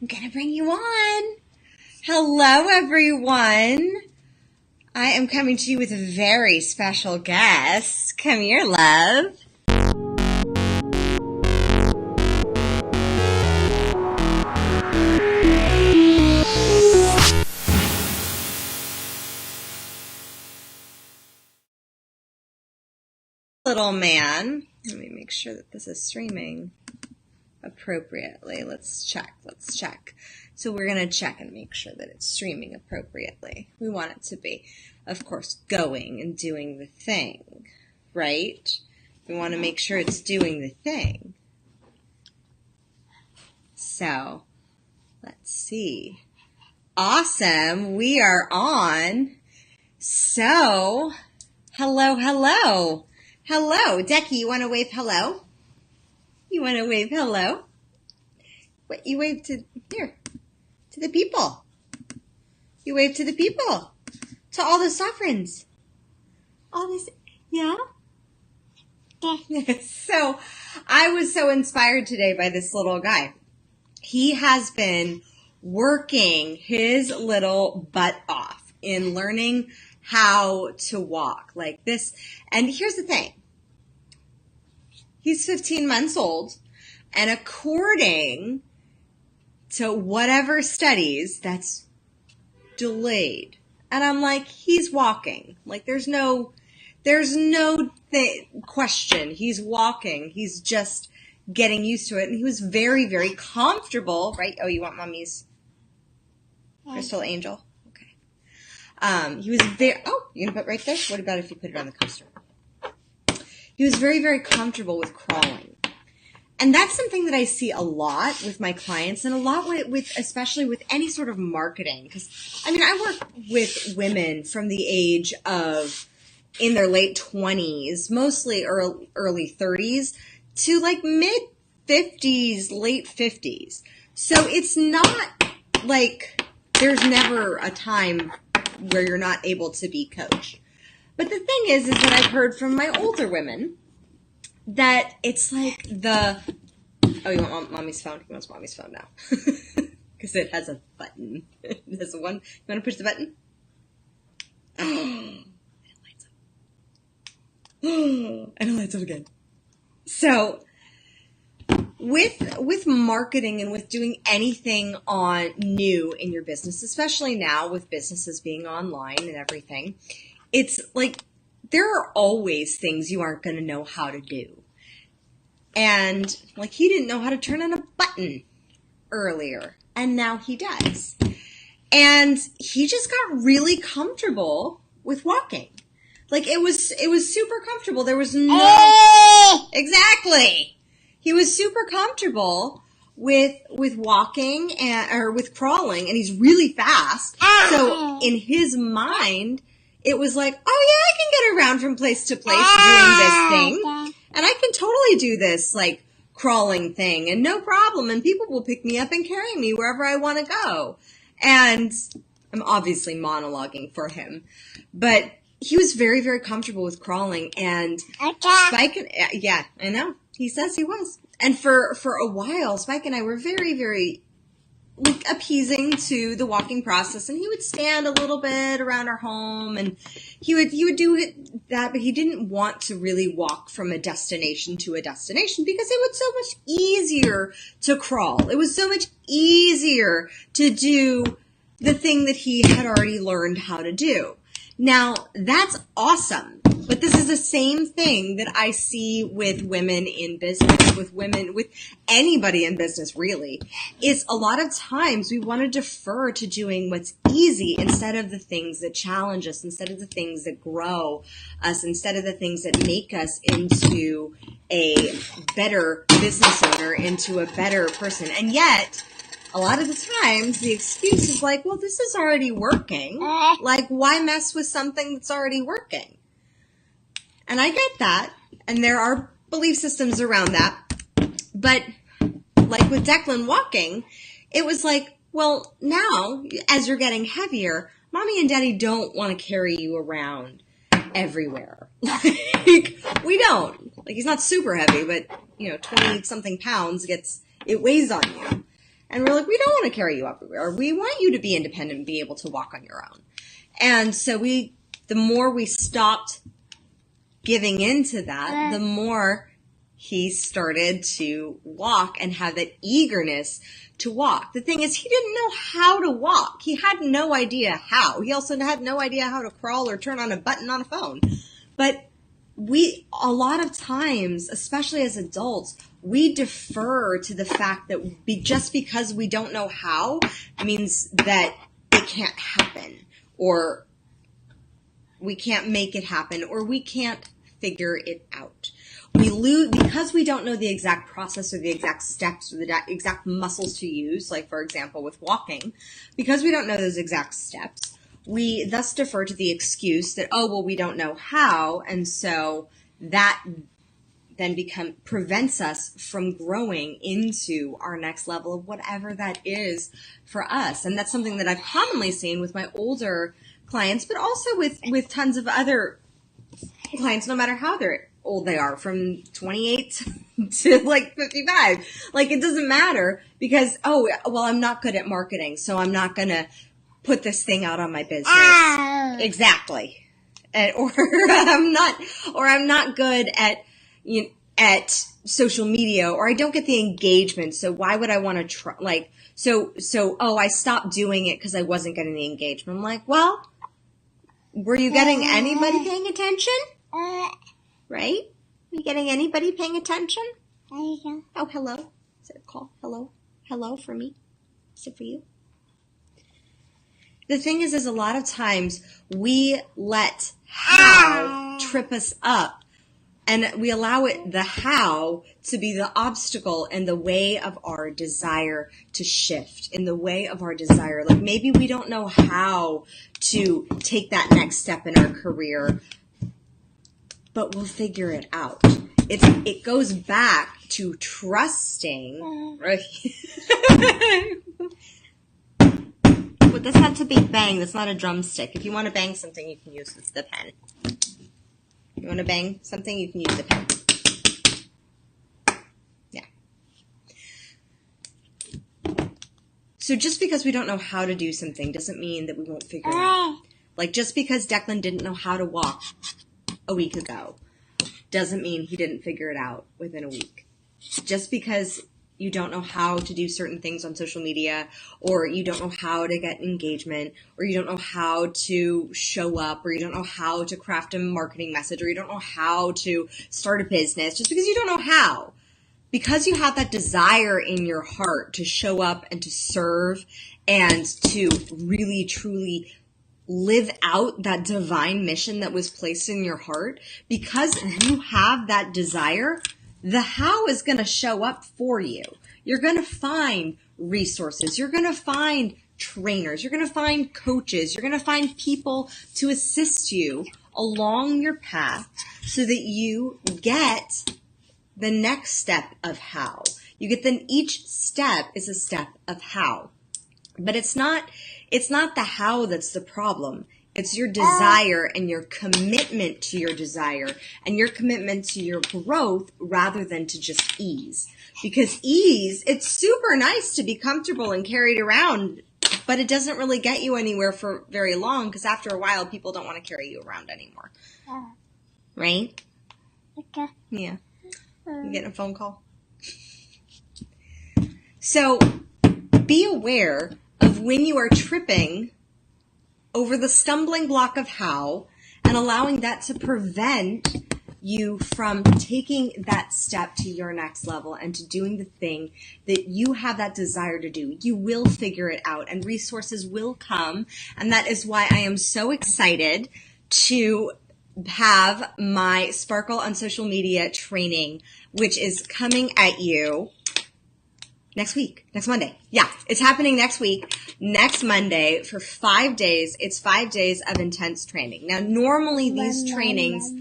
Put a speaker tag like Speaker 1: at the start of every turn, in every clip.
Speaker 1: I'm going to bring you on. Hello, everyone. I am coming to you with a very special guest. Come here, love. Little man. Let me make sure that this is streaming appropriately. Let's check. So we're going to check and make sure that it's streaming appropriately. We want it to be, of course, going and doing the thing, right? We want to make sure it's doing the thing. So, let's see. Awesome. We are on. So, hello. Hello. Decky, you want to wave hello? You want to wave hello? What, you wave to, here, to the people. You wave to the people. To all the sovereigns. All this, yeah? So, I was so inspired today by this little guy. He has been working his little butt off in learning how to walk like this. And here's the thing. He's 15 months old, and according to whatever studies, that's delayed. And I'm like, he's walking. Like, there's no question. He's walking. He's just getting used to it. And he was very, very comfortable, right? Oh, you want mommy's crystal angel? Okay. He was very, oh, you're going to put it right there? What about if you put it on the coaster? He was very, very comfortable with crawling. And that's something that I see a lot with my clients and a lot with especially with any sort of marketing. Because, I mean, I work with women from the age of, in their late 20s, mostly early 30s, to like mid-50s, late 50s. So it's not like there's never a time where you're not able to be coached. But the thing is that I've heard from my older women that it's like oh, you want mommy's phone? He wants mommy's phone now. Because it has a button. It has one. You want to push the button? Oh, and it lights up. And it lights up again. So, with marketing and with doing anything on new in your business, especially now with businesses being online and everything, it's like there are always things you aren't going to know how to do. And like he didn't know how to turn on a button earlier, and now he does. And he just got really comfortable with walking. Like it was super comfortable. There was no exactly. He was super comfortable with walking or with crawling, and he's really fast. So in his mind, it was like, oh yeah, I can get around from place to place doing this thing. And I can totally do this like crawling thing and no problem. And people will pick me up and carry me wherever I want to go. And I'm obviously monologuing for him, but he was very, very comfortable with crawling. And Spike, yeah, I know. He says he was. And for a while, Spike and I were very, very like appeasing to the walking process, and he would stand a little bit around our home, and he would do that, but he didn't want to really walk from a destination to a destination because it was so much easier to crawl. It was so much easier to do the thing that he had already learned how to do. Now, that's awesome. But this is the same thing that I see with women in business, with anybody in business, really. Is a lot of times we want to defer to doing what's easy instead of the things that challenge us, instead of the things that grow us, instead of the things that make us into a better business owner, into a better person. And yet, a lot of the times, the excuse is like, well, this is already working. Like, why mess with something that's already working? And I get that, and there are belief systems around that. But like with Declan walking, it was like, well, now, as you're getting heavier, mommy and daddy don't want to carry you around everywhere. Like, we don't. Like, he's not super heavy, but, 20-something pounds it weighs on you. And we're like, we don't want to carry you everywhere. We want you to be independent and be able to walk on your own. And so the more we stopped giving into that, the more he started to walk and have that eagerness to walk. The thing is, he didn't know how to walk. He had no idea how. He also had no idea how to crawl or turn on a button on a phone. But a lot of times, especially as adults, we defer to the fact that just because we don't know how means that it can't happen, or we can't make it happen, or we can't figure it out. We lose because we don't know the exact process or the exact steps or the exact muscles to use, like, for example, with walking. Because we don't know those exact steps, we thus defer to the excuse that, oh, well, we don't know how, and so that then prevents us from growing into our next level of whatever that is for us. And that's something that I've commonly seen with my older clients, but also with tons of other clients, no matter how old they are, from 28 to like 55. Like, it doesn't matter because, oh, well, I'm not good at marketing, so I'm not going to put this thing out on my business. Exactly. Or I'm not good at social media, or I don't get the engagement. So why would I want to try? Like, I stopped doing it because I wasn't getting the engagement. I'm like, well, were you getting anybody paying attention? Right? Are you getting anybody paying attention? Oh, hello. Is it a call? Hello? Hello for me? Is it for you? The thing is a lot of times we let how trip us up, and we allow the how to be the obstacle in the way of our desire to shift, in the way of our desire. Like, maybe we don't know how to take that next step in our career, but we'll figure it out. It goes back to trusting, right? But that's not to be bang. That's not a drumstick. If you want to bang something, you can use the pen. You want to bang something, you can use the pen. Yeah. So just because we don't know how to do something doesn't mean that we won't figure it out. Like, just because Declan didn't know how to walk a week ago doesn't mean he didn't figure it out within a week. Just because you don't know how to do certain things on social media, or you don't know how to get engagement, or you don't know how to show up, or you don't know how to craft a marketing message, or you don't know how to start a business, just because you don't know how. Because you have that desire in your heart to show up and to serve and to really, truly live out that divine mission that was placed in your heart, because you have that desire, the how is going to show up for you. You're going to find resources. You're going to find trainers. You're going to find coaches. You're going to find people to assist you along your path so that you get the next step of how. Each step is a step of how. But it's not the how that's the problem. It's your desire and your commitment to your desire and your commitment to your growth rather than to just ease. Because ease, it's super nice to be comfortable and carried around, but it doesn't really get you anywhere for very long, because after a while, people don't want to carry you around anymore. Right? Okay. Yeah. You getting a phone call? So be aware of when you are tripping over the stumbling block of how, and allowing that to prevent you from taking that step to your next level and to doing the thing that you have that desire to do. You will figure it out, and resources will come. And that is why I am so excited to have my Sparkle on Social Media training, which is coming at you next week, next Monday. Yeah, it's happening next week, next Monday for 5 days. It's 5 days of intense training. Now, normally these trainings,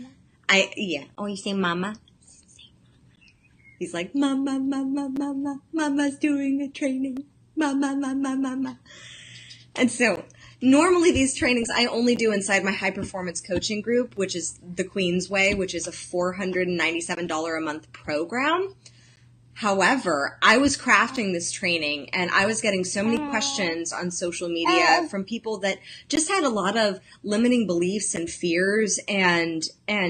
Speaker 1: oh, you say mama? He's like, mama, mama, mama, mama's doing a training. Mama, mama, mama. And so normally these trainings I only do inside my high performance coaching group, which is the Queen's Way, which is a $497 a month program. However, I was crafting this training and I was getting so many questions on social media from people that just had a lot of limiting beliefs and fears and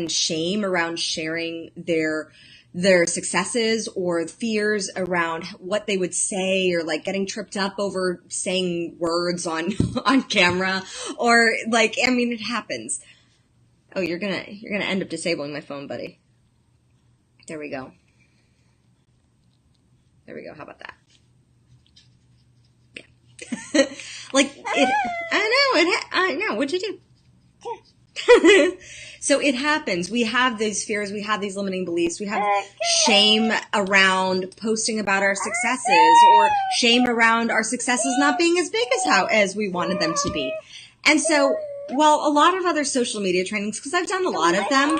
Speaker 1: shame around sharing their successes, or fears around what they would say, or like getting tripped up over saying words on camera, or like, I mean, it happens. Oh, you're gonna end up disabling my phone, buddy. There we go. There we go. How about that? Yeah. Like it. I know. What'd you do? So it happens. We have these fears. We have these limiting beliefs. We have shame around posting about our successes, or shame around our successes not being as big as we wanted them to be. And so, while a lot of other social media trainings, because I've done a lot of them,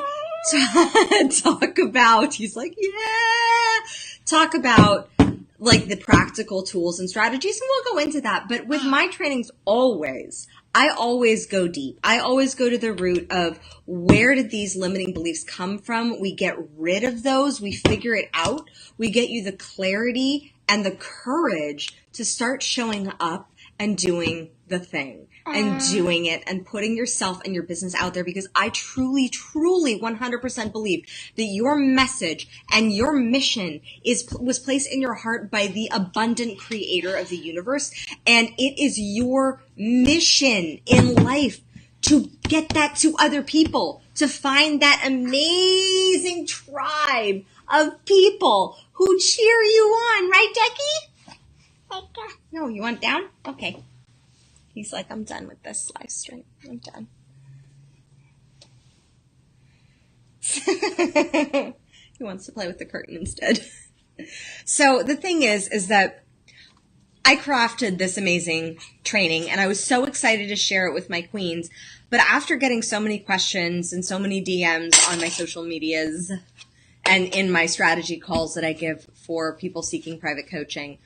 Speaker 1: talk about, he's like, yeah, talk about like the practical tools and strategies, and we'll go into that. But with my trainings, I always go deep. I always go to the root of where did these limiting beliefs come from? We get rid of those. We figure it out. We get you the clarity and the courage to start showing up and doing the thing and doing it and putting yourself and your business out there, because I truly 100% believe that your message and your mission was placed in your heart by the abundant creator of the universe, and it is your mission in life to get that to other people, to find that amazing tribe of people who cheer you on, right, Decky? No, you want down? Okay. He's like, I'm done with this live stream. I'm done. He wants to play with the curtain instead. So the thing is that I crafted this amazing training, and I was so excited to share it with my queens. But after getting so many questions and so many DMs on my social medias and in my strategy calls that I give for people seeking private coaching,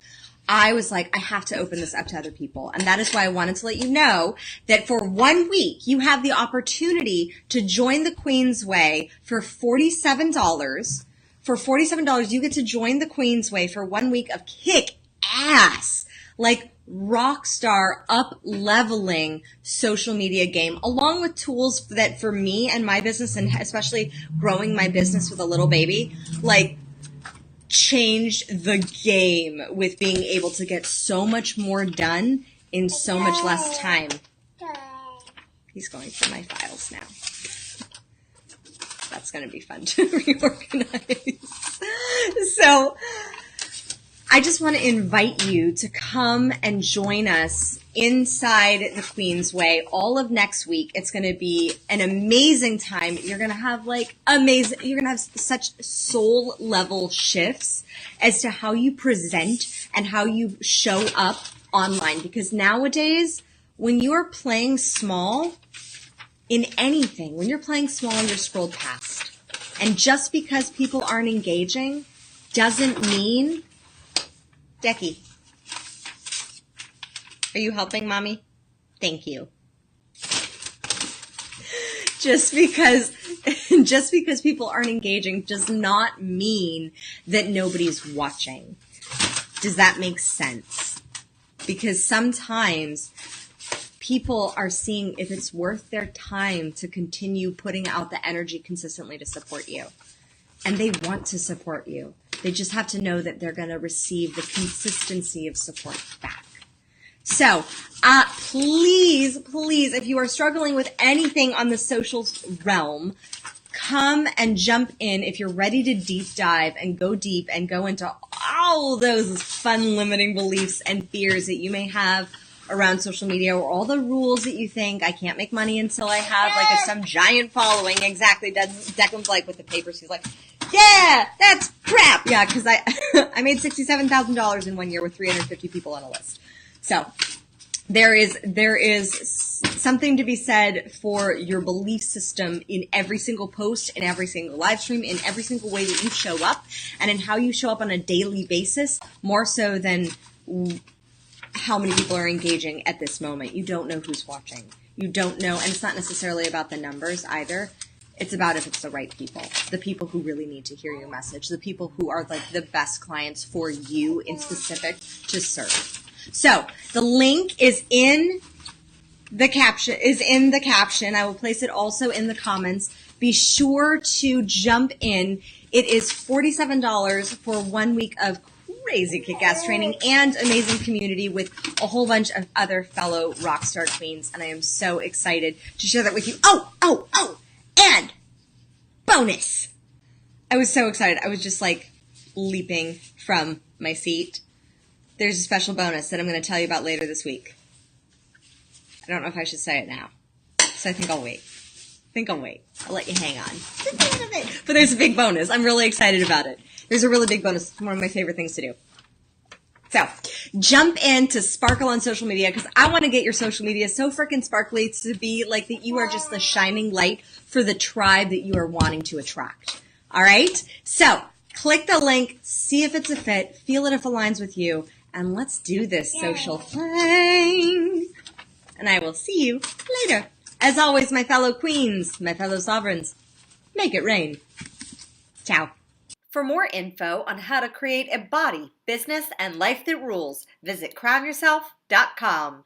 Speaker 1: I was like, I have to open this up to other people. And that is why I wanted to let you know that for 1 week, you have the opportunity to join the Queen's Way for $47. For $47, you get to join the Queen's Way for 1 week of kick ass, like rock star up leveling social media game, along with tools that for me and my business, and especially growing my business with a little baby, like changed the game with being able to get so much more done in so much less time. He's going through my files now. That's going to be fun to reorganize. So I just want to invite you to come and join us inside the Queen's Way all of next week. It's going to be an amazing time. You're going to have you're going to have such soul level shifts as to how you present and how you show up online. Because nowadays, when you are playing small in anything, when you're playing small, you're scrolled past. And just because people aren't engaging doesn't mean... Decky, are you helping mommy? Thank you. Just because people aren't engaging does not mean that nobody's watching. Does that make sense? Because sometimes people are seeing if it's worth their time to continue putting out the energy consistently to support you. And they want to support you. They just have to know that they're going to receive the consistency of support back. So, please, if you are struggling with anything on the social realm, come and jump in if you're ready to deep dive and go deep and go into all those fun limiting beliefs and fears that you may have around social media, or all the rules that you think, I can't make money until I have like some giant following. Exactly. Declan's like with the papers. He's like, yeah, that's crap. Yeah, because I made $67,000 in 1 year with 350 people on a list. So there is something to be said for your belief system in every single post, in every single live stream, in every single way that you show up, and in how you show up on a daily basis, more so than how many people are engaging at this moment. You don't know who's watching. You don't know, and it's not necessarily about the numbers either. It's about if it's the right people, the people who really need to hear your message, the people who are like the best clients for you in specific to serve. So the link is in the caption. I will place it also in the comments. Be sure to jump in. It is $47 for 1 week of crazy kick-ass training and amazing community with a whole bunch of other fellow rockstar queens. And I am so excited to share that with you. Oh, and bonus. I was so excited. I was just like leaping from my seat. There's a special bonus that I'm going to tell you about later this week. I don't know if I should say it now. So I think I'll wait. I'll let you hang on just a little bit. But there's a big bonus. I'm really excited about it. There's a really big bonus. It's one of my favorite things to do. So jump in to Sparkle on social media because I want to get your social media so freaking sparkly to be like that you are just the shining light for the tribe that you are wanting to attract. All right? So click the link, see if it's a fit, feel it if it aligns with you, and let's do this social thing. And I will see you later. As always, my fellow queens, my fellow sovereigns, make it rain. Ciao. For more info on how to create a body, business, and life that rules, visit crownyourself.com.